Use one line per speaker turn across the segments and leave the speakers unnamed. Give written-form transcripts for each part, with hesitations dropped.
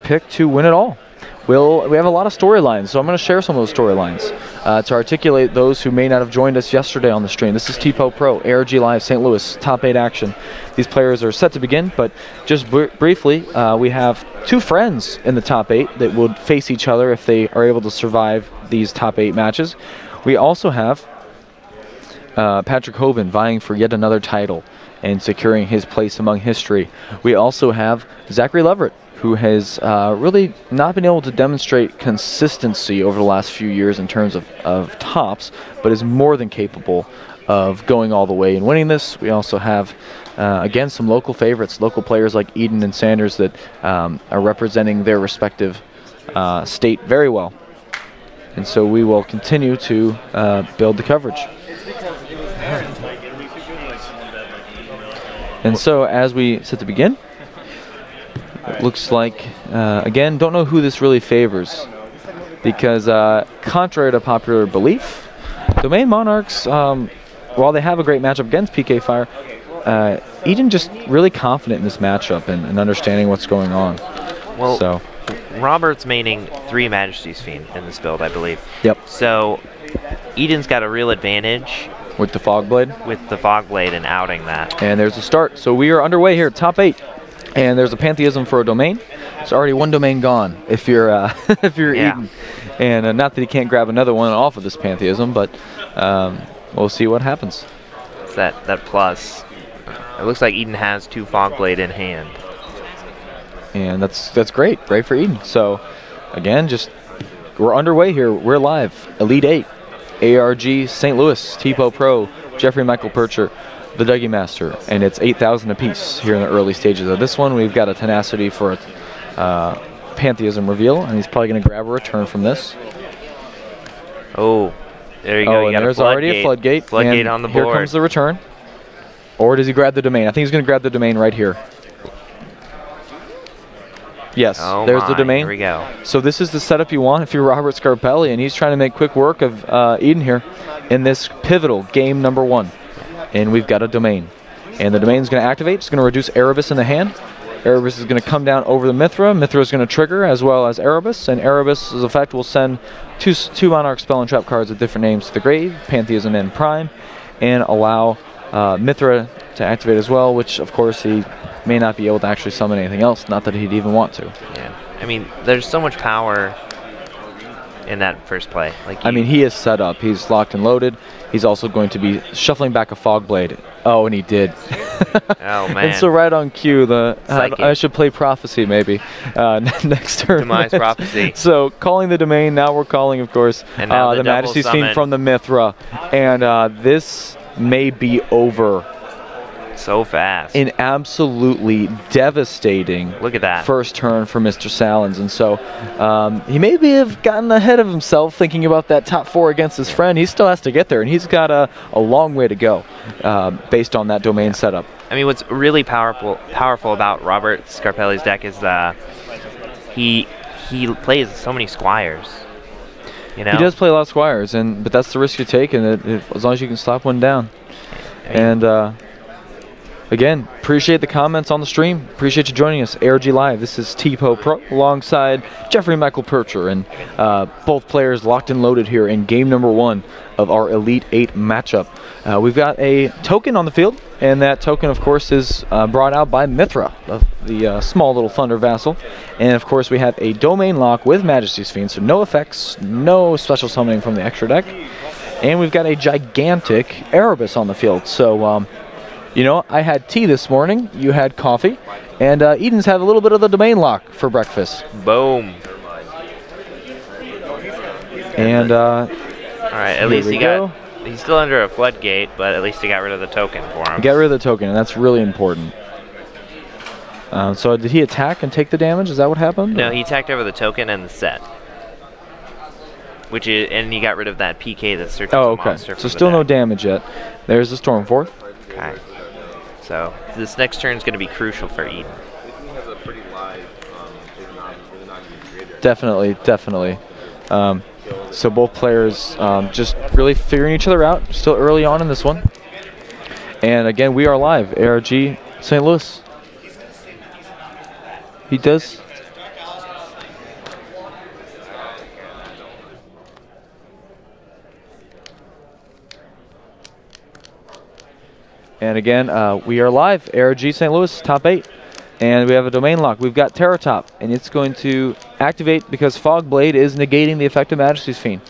pick to win it all. We have a lot of storylines, so I'm going to share some of those storylines to articulate those who may not have joined us yesterday on the stream. This is TPO Pro, ARG Live, St. Louis, top 8 action. These players are set to begin, but just briefly, we have 2 friends in the top 8 that would face each other if they are able to survive these top 8 matches. We also have Patrick Hoban vying for yet another title and securing his place among history. We also have Zachary Leverett, who has really not been able to demonstrate consistency over the last few years in terms of tops, but is more than capable of going all the way and winning this. We also have, again, some local favorites, local players like Eden and Sanders that are representing their respective state very well. And so we will continue to build the coverage. And so as we set to begin, it looks like, again, don't know who this really favors, because contrary to popular belief, Domain Monarchs, while they have a great matchup against PK Fire, Eden just really confident in this matchup and understanding what's going on.
Well,
so
Robert's maining 3 Majesty's Fiend in this build, I believe.
Yep.
So Eden's got a real advantage
with the Fog Blade.
With the Fog Blade and outing that.
And there's a start. So we are underway here, top 8. And there's a Pantheism for a domain. It's already 1 domain gone if you're if you're Eden. And not that he can't grab another one off of this Pantheism, but we'll see what happens.
It's that plus. It looks like Eden has 2 Fog Blade in hand.
And that's great. Great for Eden. So again, just we're underway here. We're live. Elite 8. ARG St. Louis, TPO Pro, Jeffrey Michael Percher, the Dougie Master, and it's 8,000 apiece here in the early stages of this one. We've got a tenacity for a Pantheism reveal, and he's probably going to grab a return from this.
Oh, there you go.
And there's already a floodgate.
Floodgate on the board.
Here comes the return. Or does he grab the domain? I think he's going to grab the domain right here. Yes, there's the domain.
Here we go.
So this is the setup you want if you're Robert Scarpelli, and he's trying to make quick work of Eden here in this pivotal game number 1. And we've got a domain. And the domain is going to activate. It's going to reduce Erebus in the hand. Erebus is going to come down over the Mithra. Mithra is going to trigger as well as Erebus. And Erebus' effect will send two Monarch spell and trap cards with different names to the grave, Pantheism and Prime, and allow Mithra to activate as well, which of course he may not be able to actually summon anything else, not that he'd even want to.
Yeah, I mean, there's so much power in that first play. Like,
I mean, he is set up. He's locked and loaded. He's also going to be shuffling back a Fog Blade. Oh, and he did.
Oh, man.
And so right on cue, I should play Prophecy maybe next turn.
Demise Prophecy.
So calling the domain, now we're calling, of course, the Majesty's Fiend from the Mithra. And this may be over.
So fast.
An absolutely devastating
look at that
first turn for Mr. Salins. And so he maybe have gotten ahead of himself thinking about that top 4 against his friend. He still has to get there, and he's got a long way to go based on that domain setup.
I mean, what's really powerful about Robert Scarpelli's deck is he plays so many squires. You know?
He does play a lot of squires, but that's the risk you take, and as long as you can slap one down. I mean, again, appreciate the comments on the stream. Appreciate you joining us. ARG Live. This is TPO Pro alongside Jeffrey Michael Percher, and both players locked and loaded here in game number 1 of our Elite 8 matchup. We've got a token on the field, and that token, of course, is brought out by Mithra, the small little Thunder Vassal. And, of course, we have a domain lock with Majesty's Fiend, so no effects, no special summoning from the extra deck. And we've got a gigantic Erebus on the field. So, you know, I had tea this morning, you had coffee, and Eden's had a little bit of the domain lock for breakfast.
Boom.
And,
all right, at least he's still under a floodgate, but at least he got rid of the token for him.
Get rid of the token, and that's really important. So did he attack and take the damage? Is that what happened?
No, he attacked over the token and the set. And he got rid of that PK that's searching the monster.
So still no damage yet. There's the Stormforth.
Okay. So this next turn is going to be crucial for Eden.
Definitely. So both players just really figuring each other out. Still early on in this one. And again, we are live. ARG St. Louis. He does. And again, we are live. ARG St. Louis, top 8. And we have a domain lock. We've got Terratop, and it's going to activate because Fog Blade is negating the effect of Majesty's Fiend.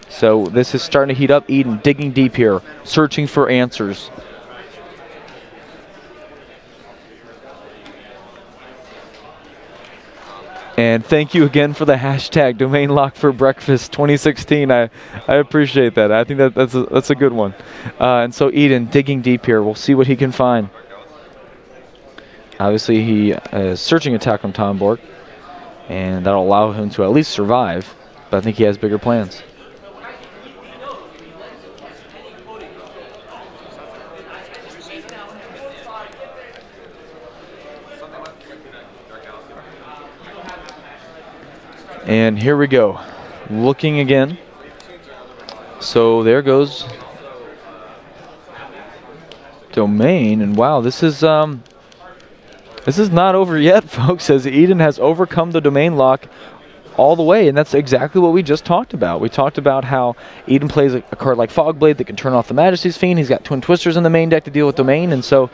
So this is starting to heat up. Eden digging deep here, searching for answers. And thank you again for the hashtag domain lock for breakfast 2016. I appreciate that. I think that's a good one. And so Eden digging deep here. We'll see what he can find. Obviously he is searching attack on Tomborg, and that'll allow him to at least survive. But I think he has bigger plans. And here we go, looking again. So there goes domain, and wow, this is not over yet, folks, as Eden has overcome the domain lock all the way, and that's exactly what we just talked about. We talked about how Eden plays a card like Fog Blade that can turn off the Majesty's Fiend. He's got Twin Twisters in the main deck to deal with domain, and so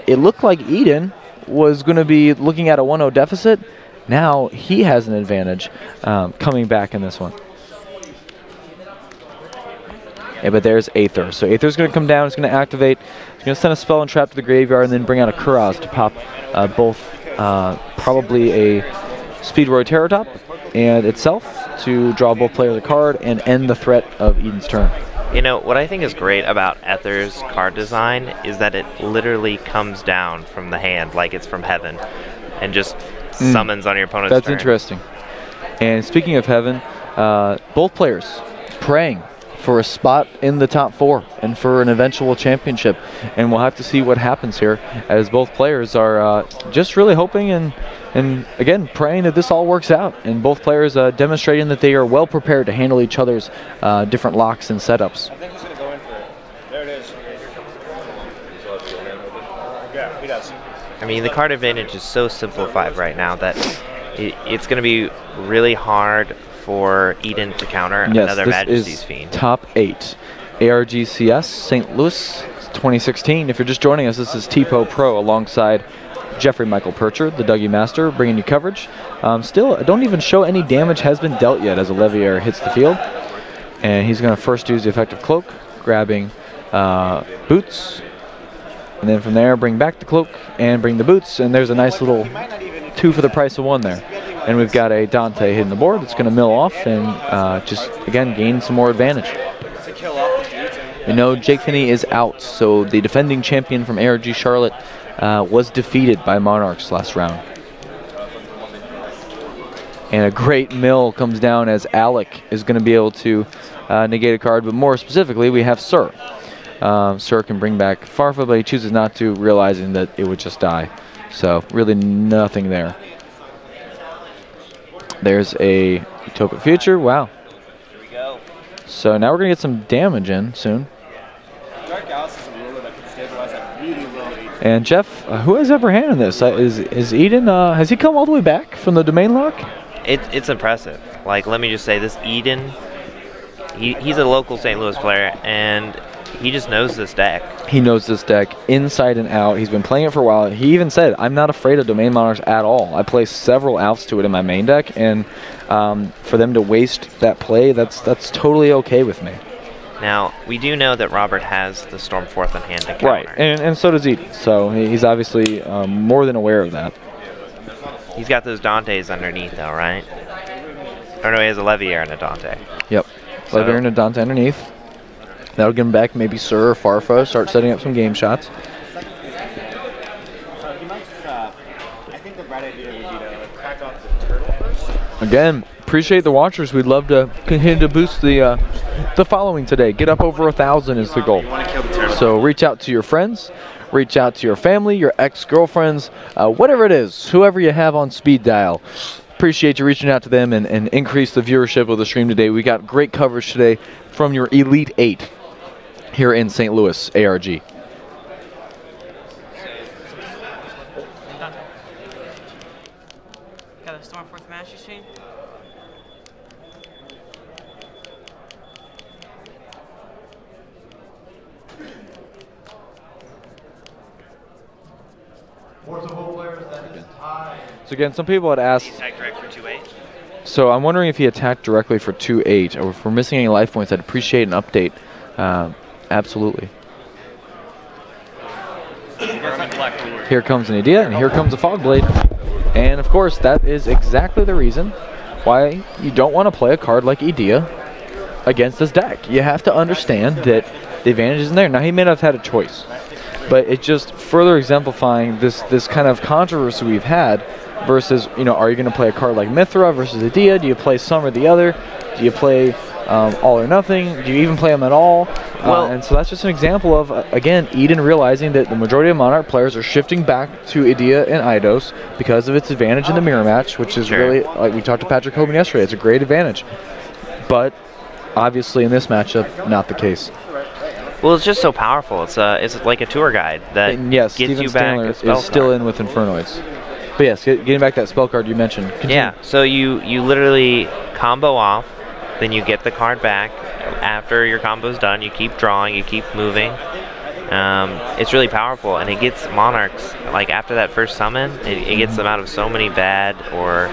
it looked like Eden was going to be looking at a 1-0 deficit. Now he has an advantage coming back in this one. Yeah, but there's Aether. So Aether's going to come down. It's going to activate. It's going to send a spell and trap to the graveyard and then bring out a Kuraz to pop both probably a Speedroid Terratop and itself to draw both players a card and end the threat of Eden's turn.
You know, what I think is great about Aether's card design is that it literally comes down from the hand like it's from heaven and just summons on your opponent's turn. That's
interesting. And speaking of heaven, both players praying for a spot in the top 4 and for an eventual championship. And we'll have to see what happens here as both players are just really hoping and again, praying that this all works out. And both players demonstrating that they are well prepared to handle each other's different locks and setups.
I think he's going to go in for it. There it is. Yeah, he does.
I mean, the card advantage is so simplified right now that it's going to be really hard for Eden to counter another Majesty's Fiend.
Top 8. ARGCS St. Louis 2016. If you're just joining us, this is Tipo Pro alongside Jeffrey Michael Percher, the Dougie Master, bringing you coverage. Still, don't even show any damage has been dealt yet as Olivier hits the field. And he's going to first use the effective cloak, grabbing boots. And then from there, bring back the cloak and bring the boots. And there's a nice little 2 for the price of 1 there. And we've got a Dante hitting the board that's going to mill off and just, again, gain some more advantage. You know, Jake Finney is out, so the defending champion from ARG Charlotte was defeated by Monarchs last round. And a great mill comes down as Alec is going to be able to negate a card, but more specifically, we have Sir. Sir can bring back Farfa, but he chooses not to, realizing that it would just die. So really nothing there. There's a Utopic Future. Wow.
Here we go.
So now we're going to get some damage in soon. And Jeff, who has upper hand in this? Is Eden, has he come all the way back from the domain lock?
It's impressive. Like, let me just say this, Eden, he's a local St. Louis player, and he just knows this deck.
He knows this deck inside and out. He's been playing it for a while. He even said, I'm not afraid of Domain Monarchs at all. I play several Alfs to it in my main deck, and for them to waste that play, that's totally okay with me.
Now, we do know that Robert has the Stormforth in hand to counter.
Right, and so does Eden. So he's obviously more than aware of that.
He's got those Dantes underneath, though, right? Or no, he has a Leviair and a Dante.
Yep, so Leviair and a Dante underneath. That'll get him back, maybe Sir or Farfa, start setting up some game shots.
I think the right idea would be to crack off the turtle first.
Again, appreciate the watchers. We'd love to continue to boost the following today. Get up over 1,000 is the goal. So reach out to your friends, reach out to your family, your ex-girlfriends, whatever it is, whoever you have on speed dial. Appreciate you reaching out to them and increase the viewership of the stream today. We got great coverage today from your Elite 8 here in St. Louis, ARG.
Got a Stormforth Master Stream.
So again, some people had asked.
Attack direct for 2-8.
So I'm wondering if he attacked directly for 2-8, or if we're missing any life points. I'd appreciate an update. Absolutely. Here comes an idea, and here comes a fog blade. And of course, that is exactly the reason why you don't want to play a card like Idea against this deck. You have to understand that the advantage isn't there. Now, he may not have had a choice, but it's just further exemplifying this kind of controversy we've had versus, you know, are you going to play a card like Mithra versus Idea? Do you play some or the other? Do you play all or nothing? Do you even play them at all? And so that's just an example of, again, Eden realizing that the majority of Monarch players are shifting back to Idea and Eidos because of its advantage in the mirror match, which is really, like we talked to Patrick Hoban yesterday, it's a great advantage. But obviously in this matchup, not the case.
Well, it's just so powerful. It's like a tour guide that
yes,
gets
Steven
you back
Stangler
a spell
is still
card.
in with Infernoids. But yes, getting back that spell card you mentioned. Continue.
Yeah, so you literally combo off, then you get the card back. After your combo's done, you keep drawing, you keep moving. It's really powerful, and it gets Monarchs, like after that first summon, it gets them out of so many bad or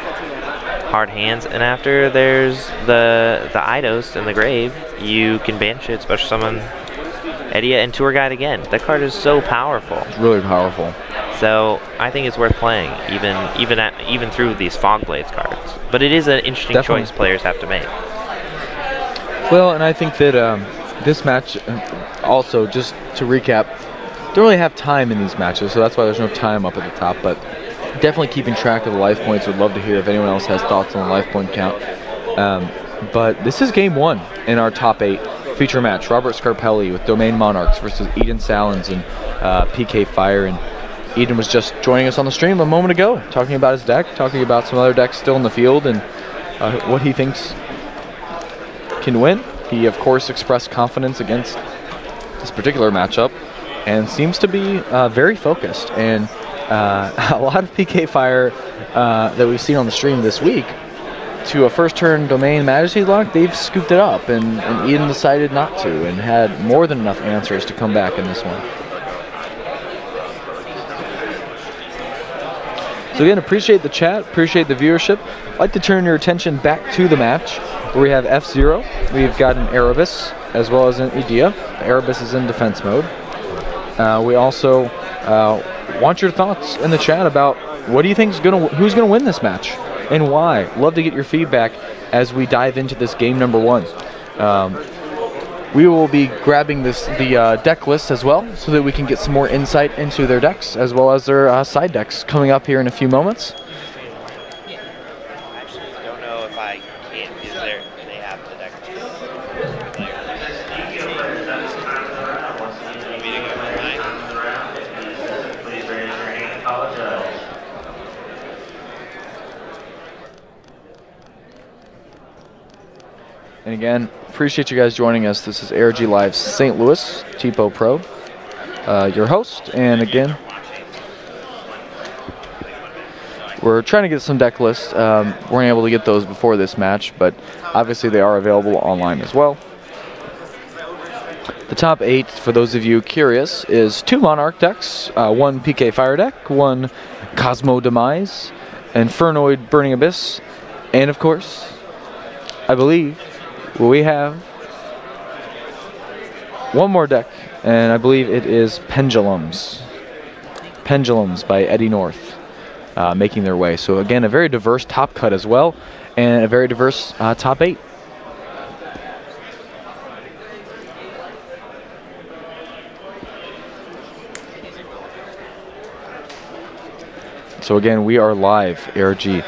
hard hands, and after there's the Eidos in the grave, you can banish it, special summon Edia and Tour Guide again. That card is so powerful.
It's really powerful.
So I think it's worth playing, even through these Fog Blades cards. But it is an interesting choice players have to make.
Well, and I think that this match, also, just to recap, don't really have time in these matches, so that's why there's no time up at the top, but definitely keeping track of the life points. Would love to hear if anyone else has thoughts on the life point count. But this is game 1 in our top 8 feature match. Robert Scarpelli with Domain Monarchs versus Eden Salins and PK Fire. And Eden was just joining us on the stream a moment ago, talking about his deck, talking about some other decks still in the field, and what he thinks can win. He, of course, expressed confidence against this particular matchup and seems to be very focused. And a lot of PK Fire that we've seen on the stream this week, to a first turn Domain Majesty lock, they've scooped it up, and Eden decided not to and had more than enough answers to come back in this one. So again, appreciate the chat, appreciate the viewership. I'd like to turn your attention back to the match, where we have F-Zero. We've got an Erebus as well as an Idea. Erebus is in defense mode. We also want your thoughts in the chat about what do you think who's gonna win this match and why. Love to get your feedback as we dive into this game number 1. We will be grabbing the deck list as well, so that we can get some more insight into their decks as well as their side decks coming up here in a few moments.
I actually don't know if I can, because they have the deck.
And again, appreciate you guys joining us. This is ARG Live's St. Louis, Tipo Pro, your host. And again, we're trying to get some deck lists. Weren't able to get those before this match, but obviously they are available online as well. The top 8, for those of you curious, is 2 Monarch decks, 1 PK Fire deck, 1 Cosmo Demise, Infernoid Burning Abyss, and of course, I believe we have one more deck, and I believe it is Pendulums. Pendulums by Eddie North making their way. So again, a very diverse top cut as well, and a very diverse top 8. So again, we are live, ARG.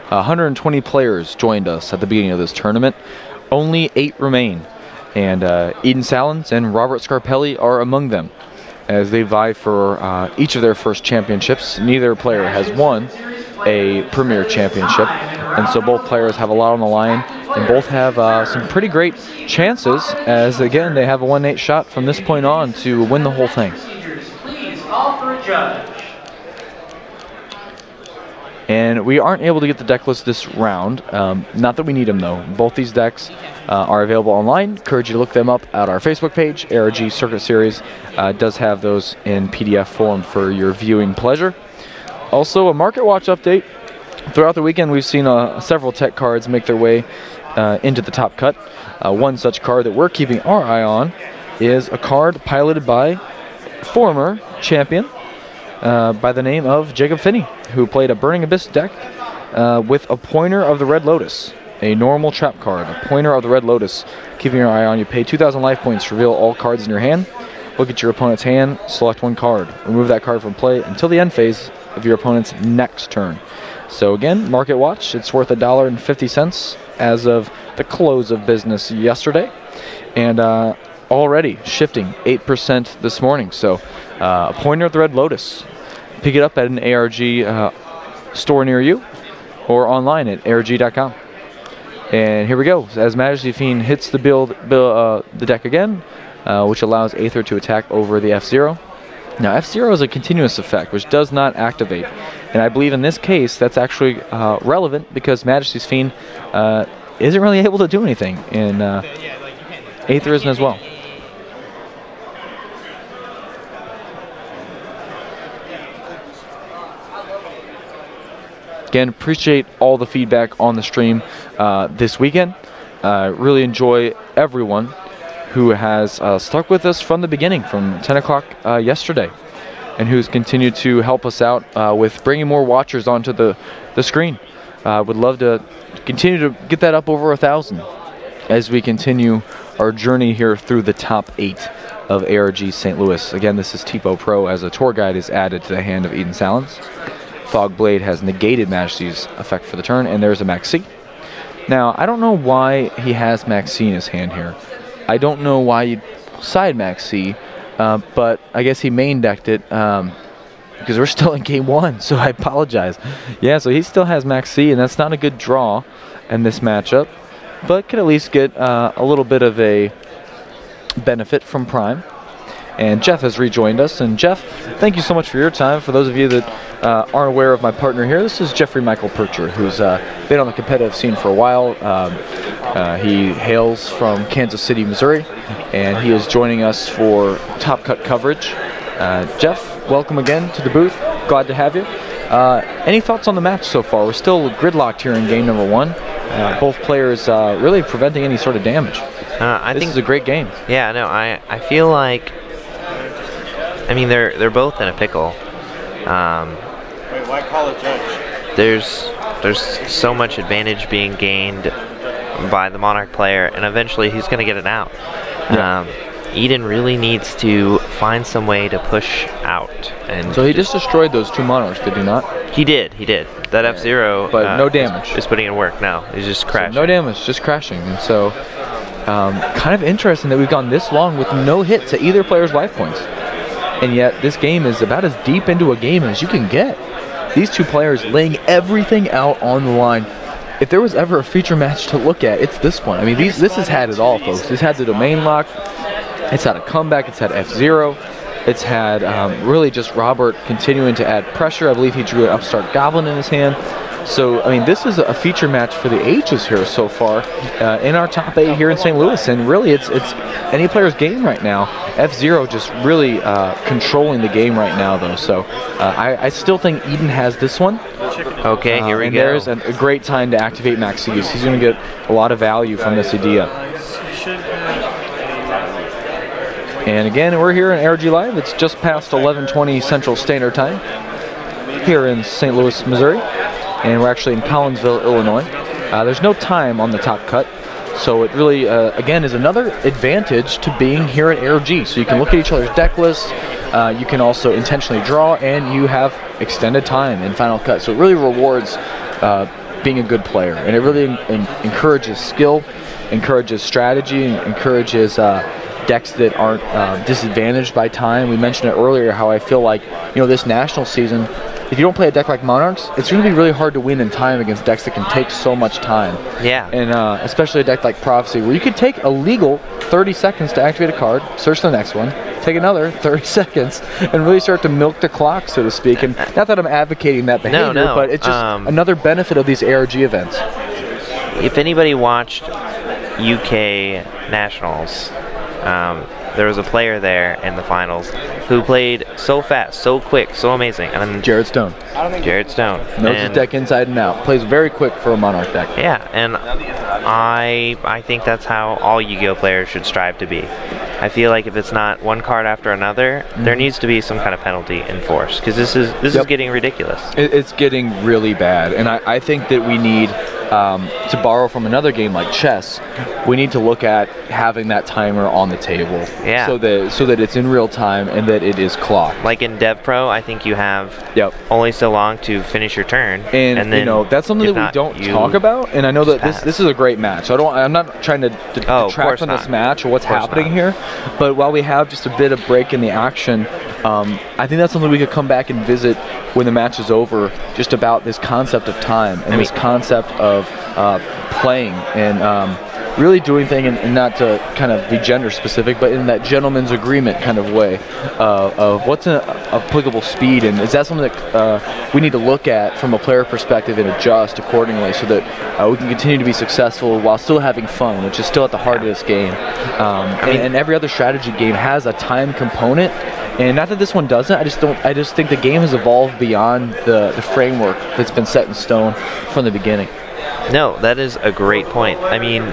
120 players joined us at the beginning of this tournament. Only 8 remain, and Eden Salins and Robert Scarpelli are among them, as they vie for each of their first championships. Neither player has won a Premier Championship, and so both players have a lot on the line, and both have some pretty great chances, as again, they have a 1-8 shot from this point on to win the whole thing. Please call for a judge. And And we aren't able to get the deck list this round. Not that we need them, though. Both these decks are available online. Encourage you to look them up at our Facebook page. ARG Circuit Series does have those in PDF form for your viewing pleasure. Also, a Market Watch update. Throughout the weekend, we've seen several tech cards make their way into the top cut. One such card that we're keeping our eye on is a card piloted by former champion by the name of Jacob Finney, who played a Burning Abyss deck with a Pointer of the Red Lotus, a normal trap card, a Pointer of the Red Lotus. Keeping your eye on, you pay 2,000 life points to reveal all cards in your hand. Look at your opponent's hand, select one card. Remove that card from play until the end phase of your opponent's next turn. So again, Market Watch, it's worth $1.50 as of the close of business yesterday. And already shifting 8% this morning. So a Pointer of the Red Lotus. Pick it up at an ARG store near you or online at arg.com. And here we go. As Majesty Fiend hits the deck again, which allows Aether to attack over the F-Zero. Now, F-Zero is a continuous effect, which does not activate. And I believe in this case, that's actually relevant because Majesty's Fiend isn't really able to do anything. And Aether isn't as well. Again, appreciate all the feedback on the stream this weekend. Really enjoy everyone who has stuck with us from the beginning, from 10 o'clock yesterday, and who's continued to help us out with bringing more watchers onto the screen. Would love to continue to get that up over 1,000 as we continue our journey here through the top 8 of ARG St. Louis. Again, this is Tipo Pro as a tour guide is added to the hand of Eden Salins. Fogblade has negated Majesty's effect for the turn, and there's a Maxi. Now, I don't know why he has Maxi in his hand here. I don't know why you'd side Maxi, but I guess he main decked it because we're still in game 1, so I apologize. Yeah, so he still has Maxi, and that's not a good draw in this matchup, but could at least get a little bit of a benefit from Prime. And Jeff has rejoined us. And Jeff, thank you so much for your time. For those of you that aren't aware of my partner here, this is Jeffrey Michael Percher, who's been on the competitive scene for a while. He hails from Kansas City, Missouri, and he is joining us for Top Cut coverage. Jeff, welcome again to the booth. Glad to have you. Any thoughts on the match so far? We're still gridlocked here in game number 1. Both players really preventing any sort of damage. I think this is a great game.
Yeah, no, I feel like, I mean, they're both in a pickle.
Wait, why call a judge?
There's so much advantage being gained by the Monarch player, and eventually he's going to get it out. Yeah. Eden really needs to find some way to push out. And
so he just destroyed those 2 Monarchs, did he not?
He did. That F-Zero,
but no damage.
Is putting in work. No, he's just crashing.
So no damage, just crashing. And so, kind of interesting that we've gone this long with no hits at either player's life points. And yet, this game is about as deep into a game as you can get. These 2 players laying everything out on the line. If there was ever a feature match to look at, it's this one. I mean, this has had it all, folks. It's had the domain lock. It's had a comeback. It's had F-Zero. It's had really just Robert continuing to add pressure. I believe he drew an Upstart Goblin in his hand. So, I mean, this is a feature match for the ages here so far in our top 8 here in St. Louis. And really, it's any player's game right now. F-Zero just really controlling the game right now, though. So, I still think Eden has this one.
Okay, here we go.
And there's a great time to activate Maxi. He's going to get a lot of value from this idea. And again, we're here in ARG Live. It's just past 11:20 Central Standard Time here in St. Louis, Missouri. And we're actually in Collinsville, Illinois. There's no time on the top cut. So it really, again, is another advantage to being here at ARG. So you can look at each other's deck lists. You can also intentionally draw, and you have extended time in Final Cut. So it really rewards being a good player. And it really encourages skill, encourages strategy, and encourages decks that aren't disadvantaged by time. We mentioned it earlier how I feel like, this national season if you don't play a deck like Monarchs, it's going to be really hard to win in time against decks that can take so much time.
Yeah.
And especially a deck like Prophecy, where you could take a legal 30 seconds to activate a card, search the next one, take another 30 seconds, and really start to milk the clock, so to speak. And not that I'm advocating that behavior, but it's just another benefit of these ARG events.
If anybody watched UK Nationals, there was a player there in the finals who played so fast, so quick, so amazing. And
Jared Stone.
Jared Stone.
Knows his deck inside and out. Plays very quick for a Monarch deck.
Yeah, and I think that's how all Yu-Gi-Oh players should strive to be. I feel like if it's not one card after another, there needs to be some kind of penalty enforced, because this is getting ridiculous.
It's getting really bad, and I think that we need to borrow from another game like chess. We need to look at having that timer on the table, so that it's in real time and that it is clocked.
Like in Dev Pro, I think you have only so long to finish your turn, and then
you know that's something that we don't talk about. And I know that this is a great match. I'm not trying to detract from this match or what's happening here, but while we have just a bit of break in the action, I think that's something we could come back and visit when the match is over, just about this concept of time and this concept of playing and really doing things, and not to kind of be gender specific, but in that gentleman's agreement kind of way of what's an applicable speed, and is that something that we need to look at from a player perspective and adjust accordingly, so that we can continue to be successful while still having fun, which is still at the heart of this game. And every other strategy game has a time component. And not that this one doesn't, I just think the game has evolved beyond the framework that's been set in stone from the beginning.
No, that is a great point. I mean,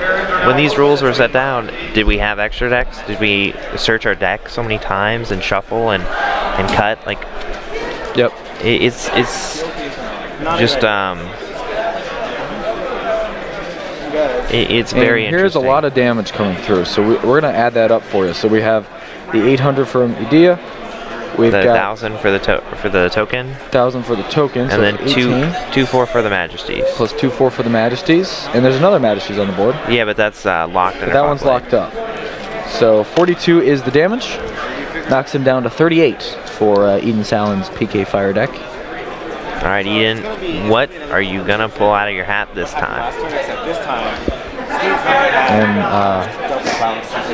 when these rules were set down, did we have extra decks? Did we search our deck so many times and shuffle and cut? Like,
yep.
It's just it's very interesting.
Here's a lot of damage coming through, so we're going to add that up for you. So we have the 800 from Idea. We've got
1,000 for the token.
1,000 for the token.
And
so
then 2-4 for the Majesties.
Plus 2-4 for the Majesties, and there's another Majesties on the board.
Yeah, but that's locked.
But that one's locked up. So 42 is the damage. Knocks him down to 38 for Eden Salin's PK Fire deck.
All right, Eden, what are you gonna pull out of your hat this time?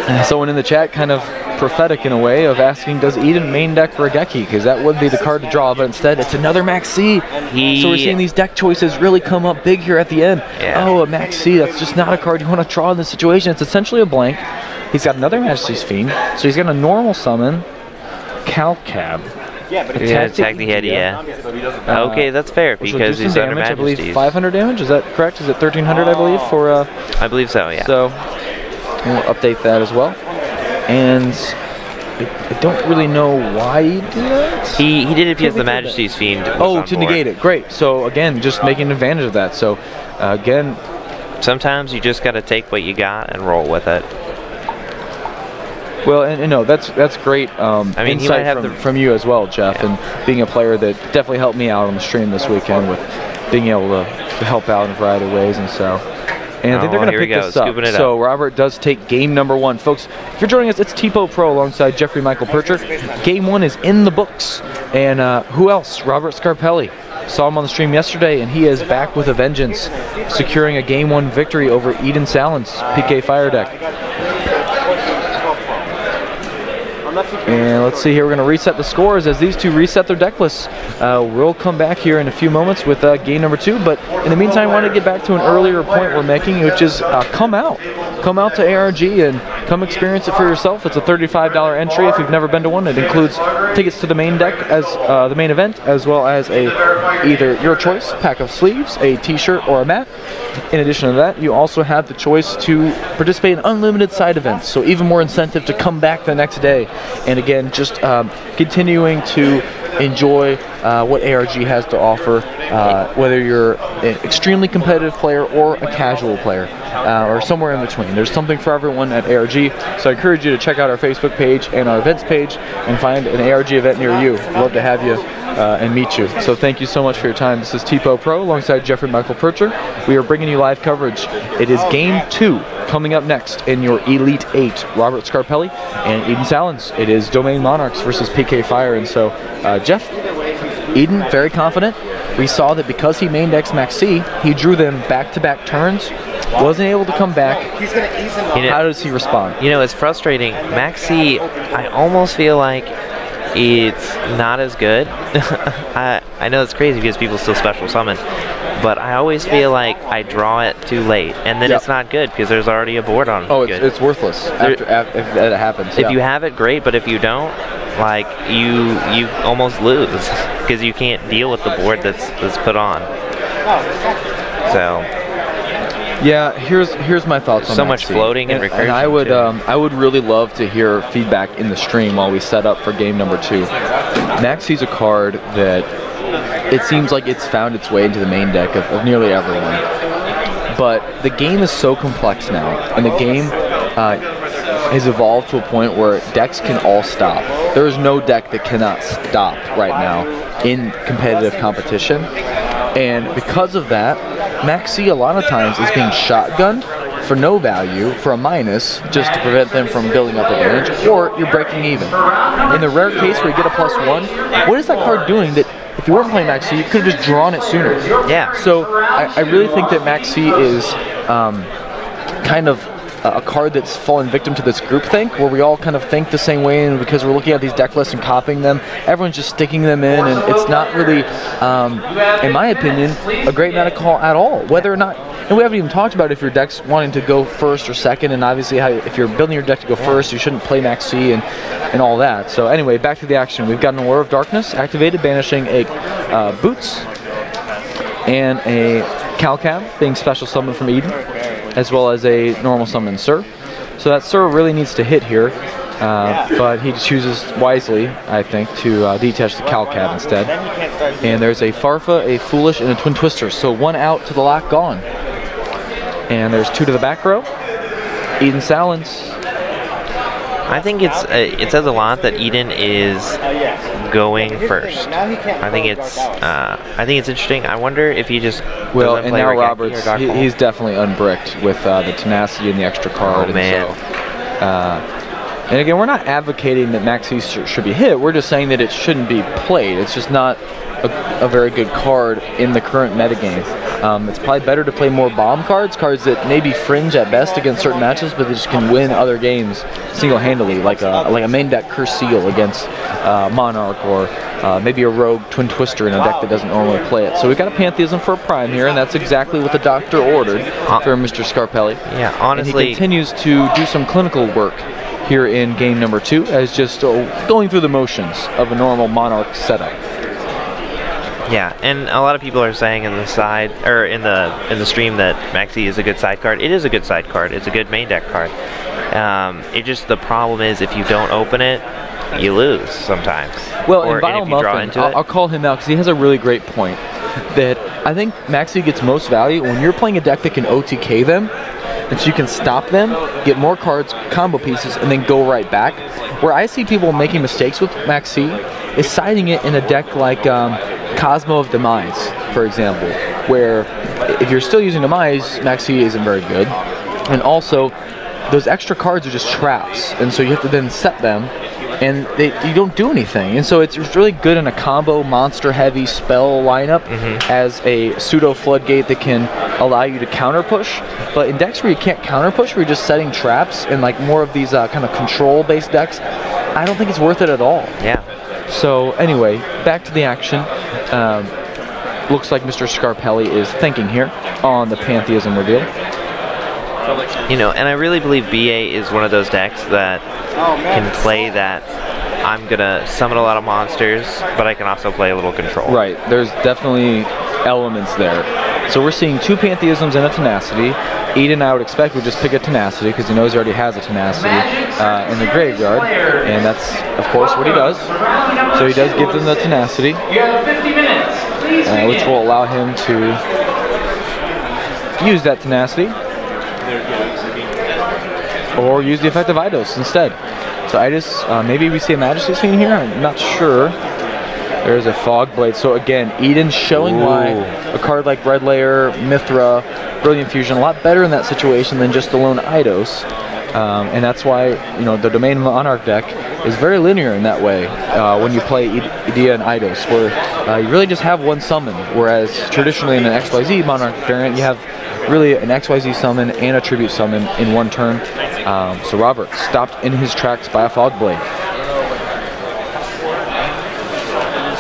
And someone in the chat kind of prophetic in a way of asking, does Eden main deck Regeki? Because that would be the card to draw, but instead it's another Max C. So we're seeing these deck choices really come up big here at the end. Oh, a Max C, that's just not a card you want to draw in this situation. It's essentially a blank. He's got another Majesty's Fiend, so he's got a normal summon, Calcab.
Attack the head, okay, that's fair, because he's under
damage,
Majesties.
I believe 500 damage, is that correct? Is it 1,300, I believe, for...
I believe so, yeah.
So, we'll update that as well. And I don't really know why he did that.
He did it because the Majesty's Fiend was
to negate it. Great. So, again, just making advantage of that. So, again...
Sometimes you just got to take what you got and roll with it.
Well, and no, that's great
I mean,
insight from you as well, Jeff, and being a player that definitely helped me out on the stream this weekend with being able to help out in a variety of ways, and so. And I think they're going to pick this up. So Robert does take game number 1. Folks, if you're joining us, it's Tipo Pro alongside Jeffrey Michael Percher. Game 1 is in the books. And who else? Robert Scarpelli. Saw him on the stream yesterday, and he is back with a vengeance, securing a Game 1 victory over Eden Salin's PK Fire deck. And let's see here, we're going to reset the scores as these two reset their deck lists. We'll come back here in a few moments with game number 2, but in the meantime, I want to get back to an earlier point we're making, which is come out to ARG and come experience it for yourself. It's a $35 entry if you've never been to one. It includes tickets to the main deck as the main event, as well as either your choice pack of sleeves, a t-shirt, or a mat. In addition to that, you also have the choice to participate in unlimited side events, so even more incentive to come back the next day. And again, just continuing to enjoy what ARG has to offer, whether you're an extremely competitive player or a casual player, or somewhere in between. There's something for everyone at ARG, so I encourage you to check out our Facebook page and our events page and find an ARG event near you. We'd love to have you and meet you. So thank you so much for your time. This is Tipo Pro alongside Jeffrey Michael Percher. We are bringing you live coverage. It is game 2 coming up next in your Elite 8. Robert Scarpelli and Eden Salins. It is Domain Monarchs versus PK Fire. And so, Jeff, Eden, very confident. We saw that because he main decks Maxi, he drew them back-to-back turns, wasn't able to come back. How does he respond?
You know, it's frustrating. Maxi, I almost feel like it's not as good. I know it's crazy because people still special summon, but I always feel like I draw it too late, and then it's not good because there's already a board on.
Oh, it's worthless if that happens.
If you have it, great, but if you don't, like you almost lose because you can't deal with the board that's put on. So.
Yeah, here's my thoughts on
so
Maxi.
Much floating and recursion.
And I would really love to hear feedback in the stream while we set up for game number 2. Maxi's a card that it seems like it's found its way into the main deck of nearly everyone. But the game is so complex now, and the game has evolved to a point where decks can all stop. There is no deck that cannot stop right now in competitive competition. And because of that, Maxi a lot of times is being shotgunned for no value, for a minus, just to prevent them from building up advantage, or you're breaking even. In the rare case where you get a +1, what is that card doing that if you weren't playing Maxi, you could have just drawn it sooner?
Yeah.
So I really think that Maxi is kind of a card that's fallen victim to this groupthink, where we all kind of think the same way, and because we're looking at these deck lists and copying them, everyone's just sticking them in, and it's not really, in my opinion, a great meta call at all. Whether or not, and we haven't even talked about if your deck's wanting to go first or second, and obviously how if you're building your deck to go first, you shouldn't play Maxi and all that. So anyway, back to the action. We've got an Aura of Darkness activated, banishing a Boots and a Calcab, being special summoned from Eden, as well as a normal summon Sir. So that Sir really needs to hit here, but he chooses wisely, I think, to detach the Calcab instead. And there's a Farfa, a Foolish, and a Twin Twister. So 1 out to the lock, gone. And there's 2 to the back row. Eden Salins.
I think it says a lot that Eden is going first. I think it's interesting. I wonder if he just
and now Roberts, he's definitely unbricked with the tenacity and the extra card.
Oh man.
And again, we're not advocating that Maxi should be hit. We're just saying that it shouldn't be played. It's just not a very good card in the current metagame. It's probably better to play more bomb cards that maybe fringe at best against certain matches, but they just can win other games single-handedly, like a main deck Curse Seal against Monarch, or maybe a Rogue Twin Twister in a deck that doesn't normally play it. So we've got a Pantheism for a Prime here, and that's exactly what the doctor ordered for Mr. Scarpelli.
Yeah, honestly.
And he continues to do some clinical work here in game number 2, as just going through the motions of a normal Monarch setup.
Yeah, and a lot of people are saying in the side or in the stream that Maxi is a good side card. It is a good side card. It's a good main deck card. It just, the problem is if you don't open it, you lose sometimes.
Well, and Vile Muffin, I'll call him out because he has a really great point. That I think Maxi gets most value when you're playing a deck that can OTK them, and so you can stop them, get more cards, combo pieces, and then go right back. Where I see people making mistakes with Maxi is siding it in a deck like Cosmo of Demise, for example, where if you're still using Demise, Maxi isn't very good. And also, those extra cards are just traps, and so you have to then set them, and you don't do anything. And so it's really good in a combo monster-heavy spell lineup as a pseudo floodgate that can allow you to counter push. But in decks where you can't counter push, where you're just setting traps, and like more of these kind of control-based decks, I don't think it's worth it at all.
Yeah.
So anyway, back to the action. Looks like Mr. Scarpelli is thinking here on the Pantheism reveal.
You know, and I really believe BA is one of those decks that can play that I'm gonna summon a lot of monsters, but I can also play a little control. Right,
there's definitely elements there. So we're seeing 2 Pantheisms and a Tenacity. Eden, I would expect, would just pick a Tenacity because he knows he already has a Tenacity in the graveyard, and that's, of course, what he does. So he does give them the Tenacity, which will allow him to use that Tenacity, or use the effect of Eidos instead. So Eidos, maybe we see a Majesty Scene here, I'm not sure. There's a Fog Blade. So again, Eden showing why a card like Red Layer, Mithra, Brilliant Fusion, a lot better in that situation than just the lone Eidos. And that's why, you know, the Domain Monarch deck is very linear in that way when you play Idea and Eidos, where you really just have one summon, whereas traditionally in an XYZ Monarch variant, you have really an XYZ summon and a tribute summon in one turn. So Robert stopped in his tracks by a Fog Blade.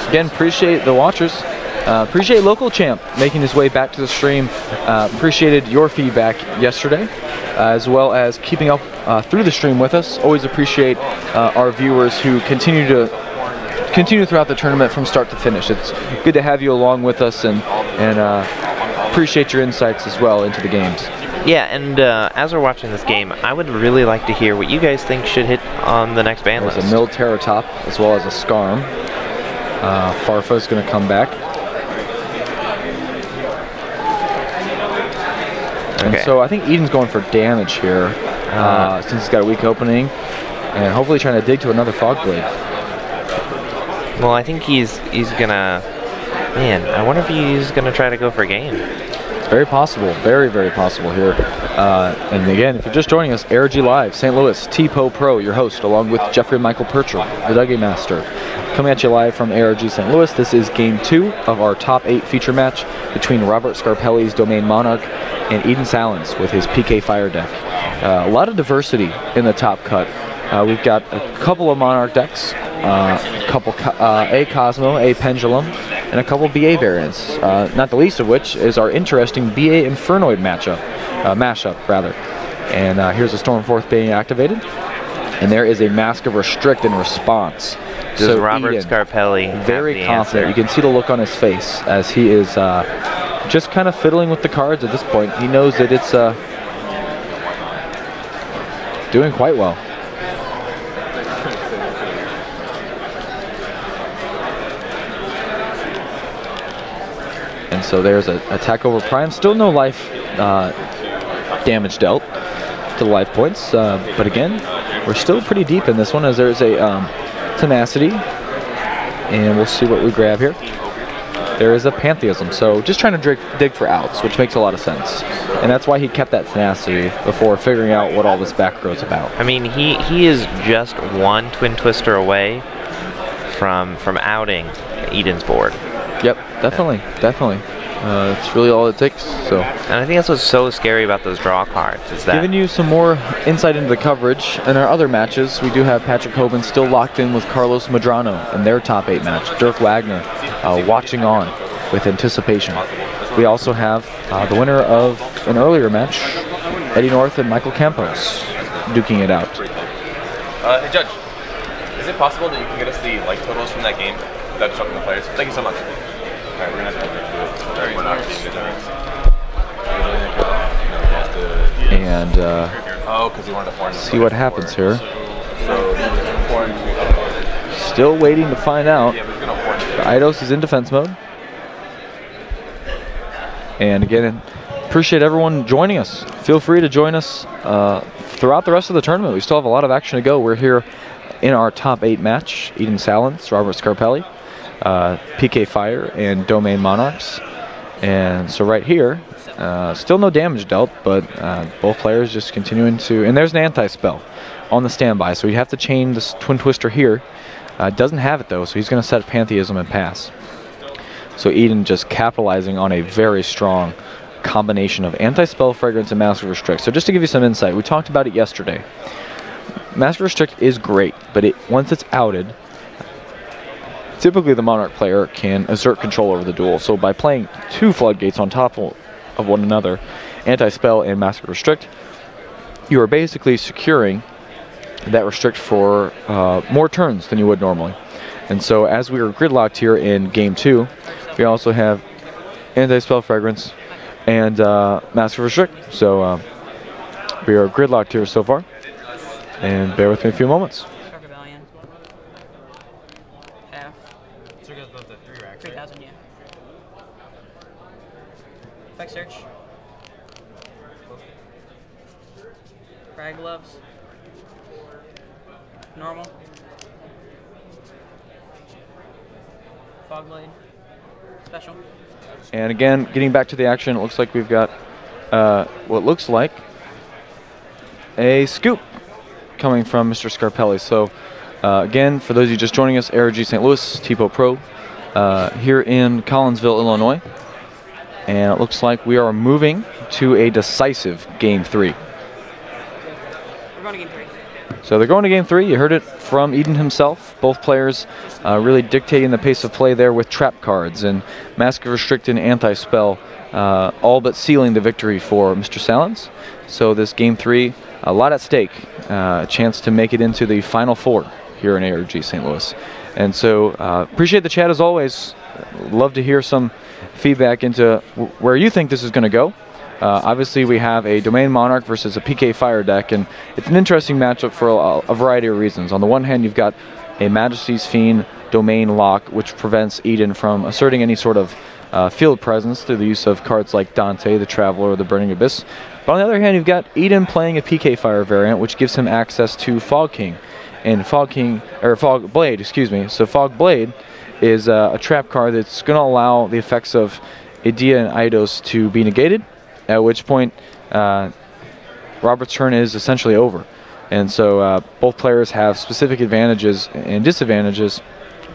Again, appreciate the watchers. Appreciate Local Champ making his way back to the stream. Appreciated your feedback yesterday, as well as keeping up through the stream with us. Always appreciate our viewers who continue throughout the tournament from start to finish. It's good to have you along with us, and appreciate your insights as well into the games.
Yeah, and as we're watching this game, I would really like to hear what you guys think should hit on the next ban list.
There's a Milled Terratop as well as a Scarm. Farfa is going to come back.
Okay.
And so I think Eden's going for damage here, since he's got a weak opening, and hopefully trying to dig to another Fog Blade.
Well, I think he's gonna. Man, I wonder if he's gonna try to go for game.
It's very possible, very, very possible here. And again, if you're just joining us, ARG Live, St. Louis, TPO Pro, your host, along with Jeffrey Michael Percher, the Dougie Master, coming at you live from ARG St. Louis. This is Game 2 of our top 8 feature match between Robert Scarpelli's Domain Monarch and Eden Salins with his PK Fire deck. A lot of diversity in the top cut. We've got a couple of Monarch decks, a Cosmo, a Pendulum, and a couple BA variants, not the least of which is our interesting BA Infernoid mashup. And here's a Stormforth being activated, and there is a Mask of Restrict in response.
Does
so
Robert
Eden,
Scarpelli
very
have the
confident.
answer?
You can see the look on his face as he is just kind of fiddling with the cards at this point. He knows that it's doing quite well. And so there's an attack over Prime. Still no life damage dealt to the life points. But again, we're still pretty deep in this one, as there's a Tenacity. And we'll see what we grab here. There is a Pantheism. So just trying to dig for outs, which makes a lot of sense. And that's why he kept that Tenacity before figuring out what all this back row is about.
I mean, he is just one Twin Twister away from outing Eden's board.
Yep, definitely. It's really all it takes. So,
and I think that's what's so scary about those draw cards, is that
giving you some more insight into the coverage. In our other matches, we do have Patrick Hoban still locked in with Carlos Medrano in their top 8 match. Dirk Wagner watching on with anticipation. We also have the winner of an earlier match, Eddie North and Michael Campos, duking it out.
Hey Judge, is it possible that you can get us the like totals from that game without disrupting the players? Thank you so much. Alright, we're gonna have to do it. Very not
and
because he wanted to
see what happens here. Still waiting to find out. Eidos is in defense mode. And again, appreciate everyone joining us. Feel free to join us throughout the rest of the tournament. We still have a lot of action to go. We're here in our top 8 match. Eden Salins, Robert Scarpelli, PK Fire, and Domain Monarchs. And so right here, still no damage dealt, but both players just continuing to... And there's an anti-spell on the standby, so you have to chain this Twin Twister here. Doesn't have it though, so he's going to set Pantheism and pass. So Eden just capitalizing on a very strong combination of anti-spell, fragrance, and Mask of Restrict. So just to give you some insight, we talked about it yesterday. Mask of Restrict is great, but once it's outed, typically the Monarch player can assert control over the duel. So by playing 2 floodgates on top of one another, anti-spell and Mask of Restrict, you are basically securing that restrict for more turns than you would normally. And so as we are gridlocked here in Game 2, we also have anti-spell, fragrance, and Mask of Restrict. So we are gridlocked here so far. And bear with me a few moments.
Half. So it goes above the 3 racks,
3,000, yeah. Effect search. Frag gloves. Normal. Fog blade. Special.
And again, getting back to the action, it looks like we've got what looks like a scoop coming from Mr. Scarpelli. So again, for those of you just joining us, ARG St. Louis, TPO Pro here in Collinsville, Illinois. And it looks like we are moving to a decisive Game 3.
We're going to Game 3.
So they're going to Game 3. You heard it from Eden himself. Both players really dictating the pace of play there with trap cards and Mask of Restrict and Anti-Spell, all but sealing the victory for Mr. Salins. So this Game 3, a lot at stake. A chance to make it into the Final Four here in ARG St. Louis. And so appreciate the chat as always. Love to hear some feedback into where you think this is going to go. Obviously, we have a Domain Monarch versus a PK Fire deck, and it's an interesting matchup for a variety of reasons. On the one hand, you've got a Majesty's Fiend Domain Lock, which prevents Eden from asserting any sort of field presence through the use of cards like Dante, the Traveler, or the Burning Abyss. But on the other hand, you've got Eden playing a PK Fire variant, which gives him access to Fog King. And Fog Blade, excuse me. So Fog Blade is a trap card that's going to allow the effects of Idea and Eidos to be negated, at which point Robert's turn is essentially over. And so both players have specific advantages and disadvantages,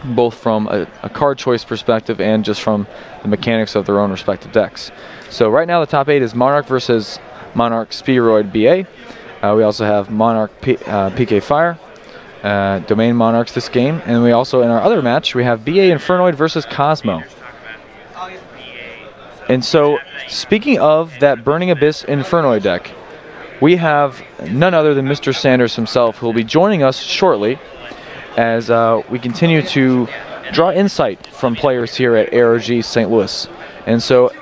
both from a card choice perspective and just from the mechanics of their own respective decks. So right now the top 8 is Monarch versus Monarch Spheroid BA. We also have Monarch PK Fire, Domain Monarchs this game, and we also, in our other match, we have BA Infernoid versus Cosmo. And so, speaking of that Burning Abyss Infernoid deck, we have none other than Mr. Sanders himself, who will be joining us shortly as we continue to draw insight from players here at ARG St. Louis. And so,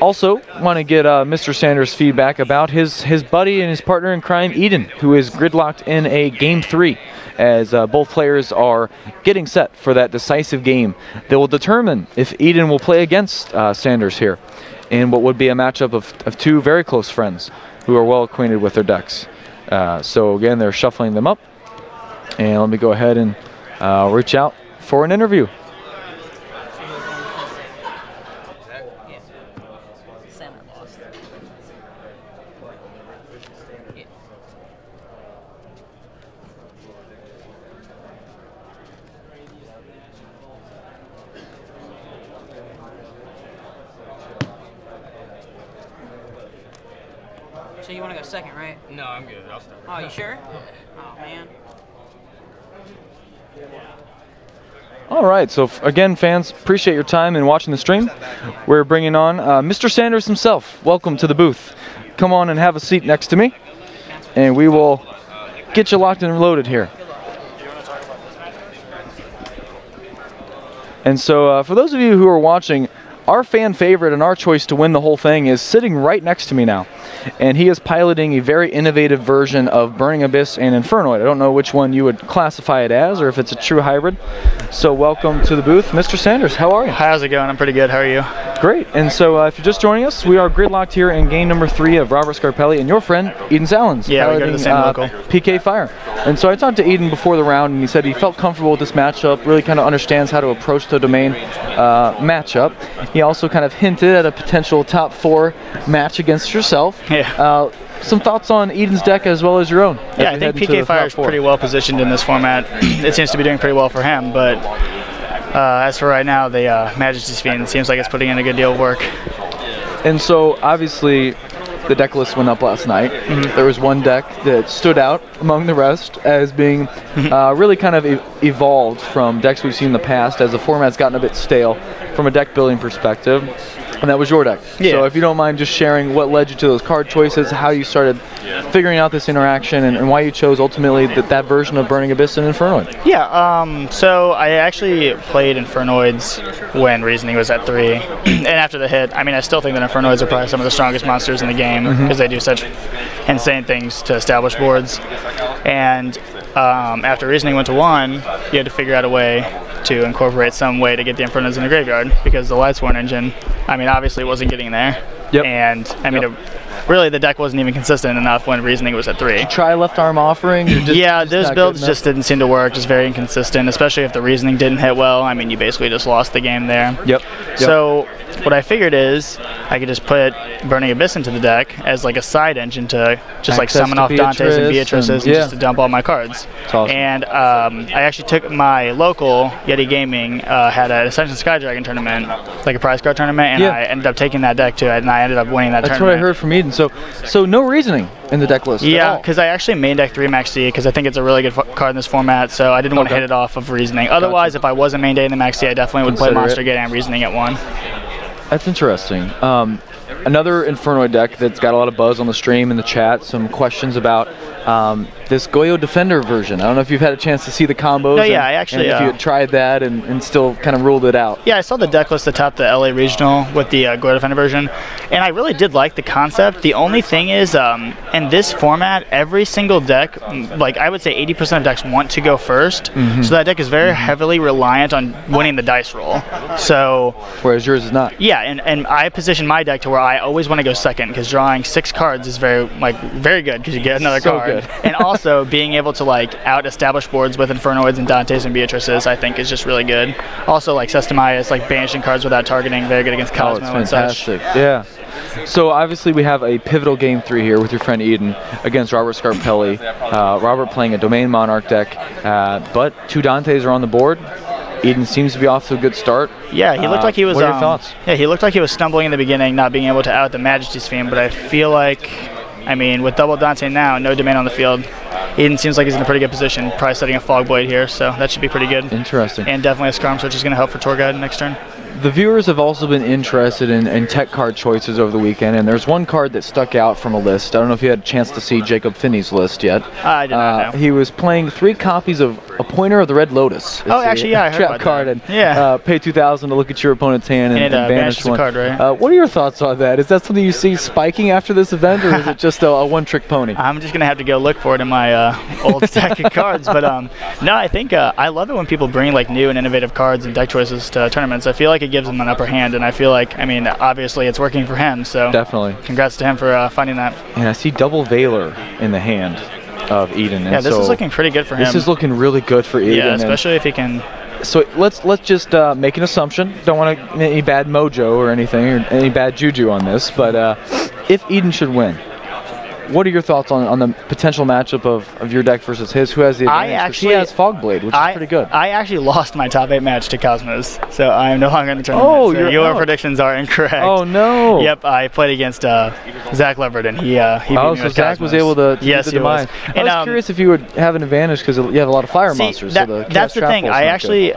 also want to get Mr. Sanders' feedback about his buddy and his partner in crime, Eden, who is gridlocked in a Game 3, as both players are getting set for that decisive game that will determine if Eden will play against Sanders here in what would be a matchup of two very close friends who are well acquainted with their decks. So again, they're shuffling them up, and let me go ahead and reach out for an interview.
So you want to go second, right?
No, I'm good. I'll start.
Oh, you sure? Oh, man.
All right, so again, fans, appreciate your time and watching the stream. We're bringing on Mr. Sanders himself. Welcome to the booth. Come on and have a seat next to me, and we will get you locked and loaded here. And so for those of you who are watching, our fan favorite and our choice to win the whole thing is sitting right next to me now. And he is piloting a very innovative version of Burning Abyss and Infernoid. I don't know which one you would classify it as, or if it's a true hybrid. So welcome to the booth, Mr. Sanders. How are you?
How's it going? I'm pretty good. How are you?
Great. And so if you're just joining us, we are gridlocked here in game number 3 of Robert Scarpelli and your friend, Eden Salins.
Yeah, we go to the same local.
PK Fire. And so I talked to Eden before the round, and he said he felt comfortable with this matchup, really kind of understands how to approach the Domain matchup. He also kind of hinted at a potential top 4 match against yourself.
Yeah.
Some thoughts on Eden's deck as well as your own?
Yeah, I think PK Fire is pretty well positioned in this format. It seems to be doing pretty well for him, but as for right now, the Majesty's Fiend seems like it's putting in a good deal of work.
And so, obviously, the deck list went up last night. There was one deck that stood out among the rest as being really kind of evolved from decks we've seen in the past, as the format's gotten a bit stale from a deck building perspective. And that was your deck. Yeah. So if you don't mind just sharing what led you to those card choices, how you started figuring out this interaction, and why you chose ultimately that version of Burning Abyss and Infernoid.
Yeah, so I actually played Infernoids when Reasoning was at 3. And after the hit, I mean, I still think that Infernoids are probably some of the strongest monsters in the game because they do such insane things to establish boards. And after Reasoning went to 1, you had to figure out a way to incorporate some way to get the Infernos in the graveyard, because the Lightsworn engine, I mean, obviously wasn't getting there. Yep. And I mean, really the deck wasn't even consistent enough when Reasoning was at 3.
Did you try Left Arm Offering?
Yeah, those builds just didn't seem to work, just very inconsistent, especially if the Reasoning didn't hit well. I mean, you basically just lost the game there.
Yep.
So what I figured is I could just put Burning Abyss into the deck as like a side engine to just like summon off Dantes and Beatrices and just to dump all my cards.
That's awesome.
And I actually took my local Yeti Gaming had an Ascension Sky Dragon tournament, like a prize card tournament, and I ended up taking that deck to it, and I ended up winning that tournament.
That's what I heard from Eden. So no reasoning in the deck list.
Yeah, because I actually main deck 3 Max D because I think it's a really good card in this format, so I didn't want to hit it off of Reasoning. Otherwise, if I wasn't main decking the Max D, I definitely would play Monster Gate and Reasoning at 1.
That's interesting. Another Infernoid deck that's got a lot of buzz on the stream in the chat. Some questions about this Goyo Defender version. I don't know if you've had a chance to see the combos.
No, yeah, I actually.
And if you had tried that and still kind of ruled it out.
Yeah, I saw the deck list atop the LA Regional with the Goyo Defender version, and I really did like the concept. The only thing is, in this format, every single deck, like I would say 80% of decks want to go first, so that deck is very heavily reliant on winning the dice roll. So,
whereas yours is not.
Yeah, and I position my deck to where I always want to go second because drawing 6 cards is very good because you get another card. Good. And also being able to like out-establish boards with Infernoids and Dantes and Beatrices, I think is just really good. Also like Sestamias, like banishing cards without targeting, very good against Cosmo and such.
Yeah. So obviously we have a pivotal game 3 here with your friend Eden against Robert Scarpelli. Robert playing a Domain Monarch deck, but 2 Dantes are on the board. Eden seems to be off to a good start.
Yeah, he looked like he was.
What are your thoughts?
Yeah, he looked like he was stumbling in the beginning, not being able to out the Majesty's Fiend. But I feel like, I mean, with double Dante now, no Domain on the field, Eden seems like he's in a pretty good position. Probably setting a Fog Blade here, so that should be pretty good.
Interesting.
And definitely a Scarm Switch is going to help for Tour Guide next turn.
The viewers have also been interested in tech card choices over the weekend, and there's one card that stuck out from a list. I don't know if you had a chance to see Jacob Finney's list yet.
I did not know.
He was playing 3 copies of A Pointer of the Red Lotus.
Oh, actually, yeah, I heard
trap
about
card
that.
And pay 2,000 to look at your opponent's hand and banish one.
The card, right?
What are your thoughts on that? Is that something you see spiking after this event, or is it just a one-trick pony?
I'm just gonna have to go look for it in my old stack of cards. But no, I think I love it when people bring like new and innovative cards and deck choices to tournaments. I feel like it gives them an upper hand. And I feel like, I mean, obviously it's working for him, so
definitely.
Congrats to him for finding that.
And I see double Valor in the hand of Eden.
Yeah, this is looking pretty good for him.
This is looking really good for Eden.
Yeah, especially if he can.
So let's just make an assumption. Don't want to any bad mojo or anything, or any bad juju on this, but if Eden should win, what are your thoughts on the potential matchup of your deck versus his? Who has the advantage? He has Fogblade, which is pretty good.
I actually lost my top 8 match to Cosmos, so I am no longer in the tournament.
Oh,
so your predictions are incorrect.
Oh no!
Yep, I played against Zach Leverett, and he beat me
so Zach was able to
yes,
the demise. I was curious if you would have an advantage because you have a lot of fire monsters.
That's the thing. I actually,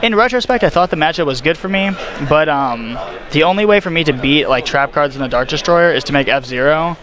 in retrospect, I thought the matchup was good for me, but the only way for me to beat like trap cards in the Dark Destroyer is to make F-Zero.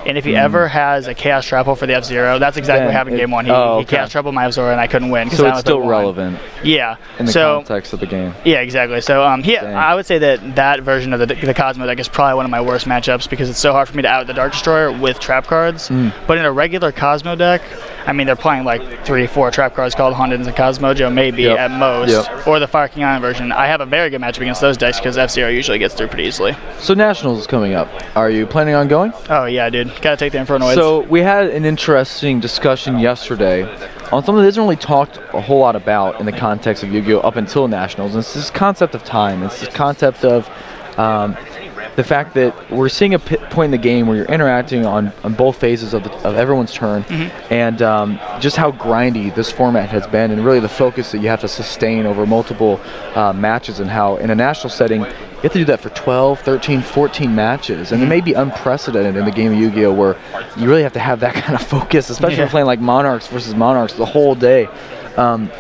And if he ever has a Chaos Trapple for the F-Zero, that's exactly what happened in Game 1. He Chaos Trappled my F-Zero and I couldn't win.
So it's still relevant.
Yeah.
In the context of the game.
Yeah, exactly. So I would say that version of the Cosmo deck is probably one of my worst matchups because it's so hard for me to out the Dark Destroyer with trap cards. But in a regular Cosmo deck, I mean, they're playing like 3-4 trap cards called Hundreds and Cosmojo maybe at most, or the Fire King Island version. I have a very good matchup against those decks because F-Zero usually gets through pretty easily.
So Nationals is coming up. Are you planning on going?
Oh yeah, dude. Gotta take the Infernoids.
So we had an interesting discussion yesterday on something that isn't really talked a whole lot about in the context of Yu-Gi-Oh! Up until Nationals. And it's this concept of time. It's this concept of the fact that we're seeing a point in the game where you're interacting on both phases of everyone's turn, and just how grindy this format has been, and really the focus that you have to sustain over multiple matches, and how in a national setting you have to do that for 12, 13, 14 matches, and it may be unprecedented in the game of Yu-Gi-Oh! Where you really have to have that kind of focus, especially when playing like Monarchs versus Monarchs the whole day.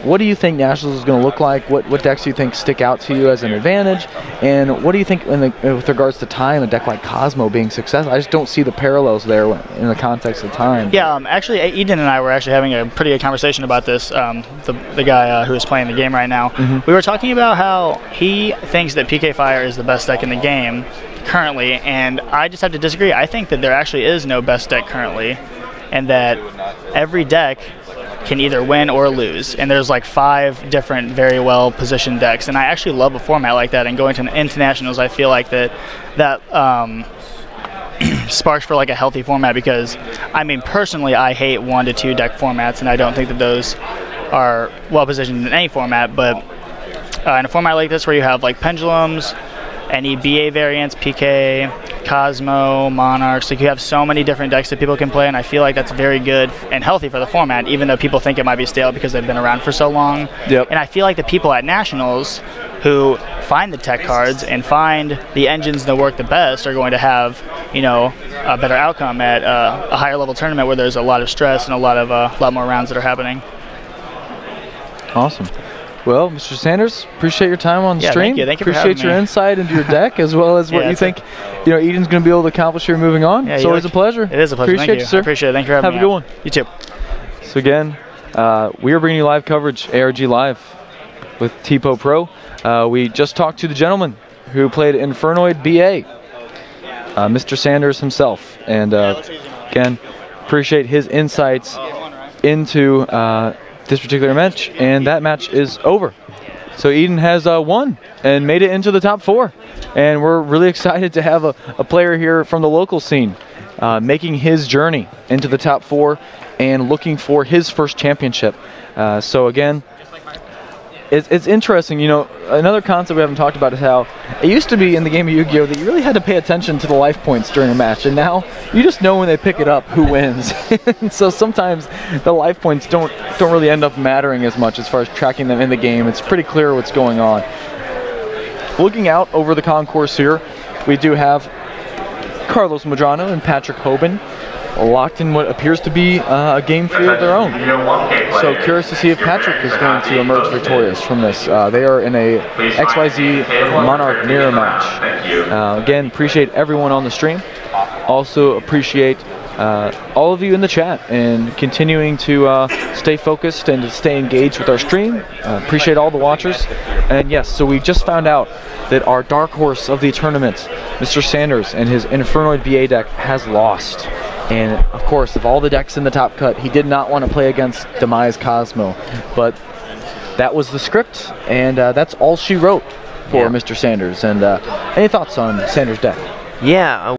What do you think Nationals is going to look like? What decks do you think stick out to you as an advantage? And what do you think with regards to time, a deck like Cosmo being successful? I just don't see the parallels there in the context of time.
Yeah, actually, Eden and I were actually having a pretty good conversation about this. The guy who is playing the game right now. We were talking about how he thinks that PK Fire is the best deck in the game currently, and I just have to disagree. I think that there actually is no best deck currently, and that every deck can either win or lose, and there's like 5 different very well positioned decks, and I actually love a format like that. And going to internationals, I feel like that sparks for like a healthy format, because I mean personally I hate 1 to 2 deck formats, and I don't think that those are well positioned in any format. But in a format like this where you have like pendulums, any BA variants, PK, Cosmo, Monarchs. Like, you have so many different decks that people can play, and I feel like that's very good and healthy for the format, even though people think it might be stale because they've been around for so long.
Yep.
And I feel like the people at Nationals who find the tech cards and find the engines that work the best are going to have, you know, a better outcome at a higher level tournament where there's a lot of stress and a lot more rounds that are happening.
Awesome. Well, Mr. Sanders, appreciate your time on the stream.
Thank you. Thank you for
appreciate
having
your
me.
insight into your deck as well as what you think, you know, Eden's going to be able to accomplish here moving on.
Yeah,
it's always a pleasure.
It is a pleasure.
Appreciate
Thank
you, sir.
I appreciate it. Thank you for having me.
Have a good one.
You too.
So again, we are bringing you live coverage, ARG Live, with TPO Pro. We just talked to the gentleman who played Infernoid BA, Mr. Sanders himself, and again, appreciate his insights into this particular match, and that match is over. So Eden has won and made it into the top 4, and we're really excited to have a player here from the local scene making his journey into the top 4 and looking for his first championship. So again, it's interesting, you know, another concept we haven't talked about is how it used to be in the game of Yu-Gi-Oh! That you really had to pay attention to the life points during a match, and now you just know when they pick it up who wins. And so sometimes the life points don't really end up mattering as much as far as tracking them in the game. It's pretty clear what's going on. Looking out over the concourse here, we do have Carlos Medrano and Patrick Hoban locked in what appears to be a game 3 of their own. So curious to see if Patrick is going to emerge victorious from this. They are in a XYZ Monarch mirror match. Again, appreciate everyone on the stream. Also appreciate all of you in the chat and continuing to stay focused and to stay engaged with our stream. Appreciate all the watchers. And yes, so we just found out that our dark horse of the tournament, Mr. Sanders and his Infernoid BA deck, has lost. And of course, of all the decks in the top cut, he did not want to play against Demise Cosmo. But that was the script, and that's all she wrote for Mr. Sanders. And any thoughts on Sanders' deck?
Yeah.